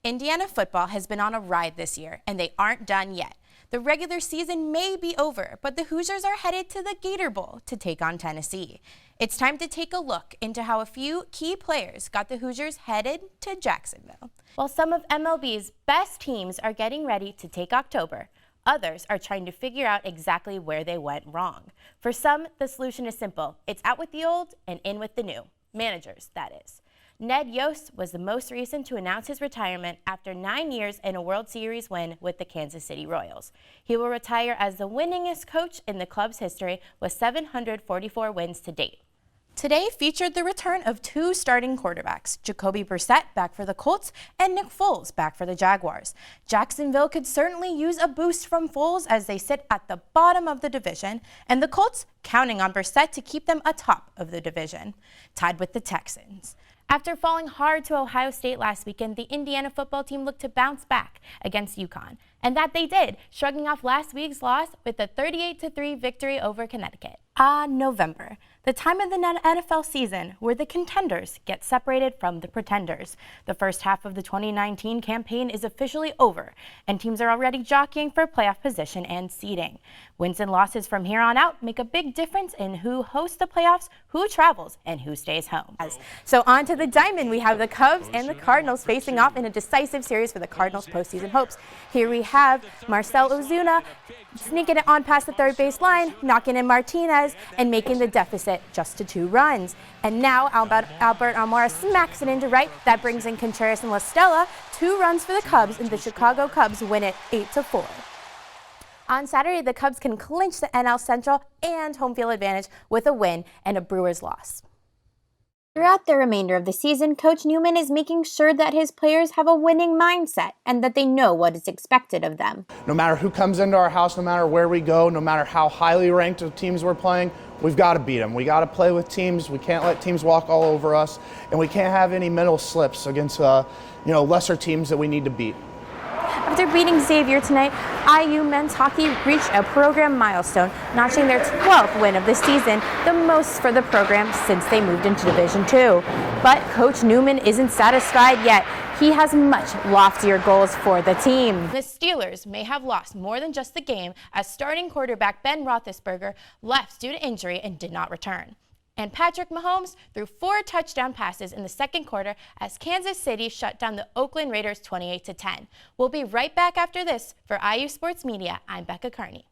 Indiana football has been on a ride this year, and they aren't done yet. The regular season may be over, but the Hoosiers are headed to the Gator Bowl to take on Tennessee. It's time to take a look into how a few key players got the Hoosiers headed to Jacksonville. While some of MLB's best teams are getting ready to take October, others are trying to figure out exactly where they went wrong. For some, the solution is simple. It's out with the old and in with the new. Managers, that is. Ned Yost was the most recent to announce his retirement after 9 years and a World Series win with the Kansas City Royals. He will retire as the winningest coach in the club's history with 744 wins to date. Today featured the return of two starting quarterbacks, Jacoby Brissett back for the Colts and Nick Foles back for the Jaguars. Jacksonville could certainly use a boost from Foles as they sit at the bottom of the division, and the Colts counting on Brissett to keep them atop of the division, tied with the Texans. After falling hard to Ohio State last weekend, the Indiana football team looked to bounce back against UConn. And that they did, shrugging off last week's loss with a 38-3 victory over Connecticut. November, the time of the NFL season where the contenders get separated from the pretenders. The first half of the 2019 campaign is officially over, and teams are already jockeying for playoff position and seeding. Wins and losses from here on out make a big difference in who hosts the playoffs, who travels, and who stays home. So on to the diamond, we have the Cubs and the Cardinals facing off in a decisive series for the Cardinals' postseason hopes. Here we have Marcell Ozuna sneaking it on past the third base line, knocking in Martinez, and making the deficit just to 2 runs. And now Albert Almora smacks it into right. That brings in Contreras and La Stella. 2 runs for the Cubs, and the Chicago Cubs win it 8-4. On Saturday, the Cubs can clinch the NL Central and home field advantage with a win and a Brewers loss. Throughout the remainder of the season, Coach Newman is making sure that his players have a winning mindset and that they know what is expected of them. No matter who comes into our house, no matter where we go, no matter how highly ranked the teams we're playing, we've got to beat them. We got to play with teams. We can't let teams walk all over us, and we can't have any mental slips against lesser teams that we need to beat. After beating Xavier tonight, IU men's hockey reached a program milestone, notching their 12th win of the season, the most for the program since they moved into Division II. But Coach Newman isn't satisfied yet. He has much loftier goals for the team. The Steelers may have lost more than just the game as starting quarterback Ben Roethlisberger left due to injury and did not return. And Patrick Mahomes threw 4 touchdown passes in the second quarter as Kansas City shut down the Oakland Raiders 28-10. We'll be right back after this. For IU Sports Media, I'm Becca Carney.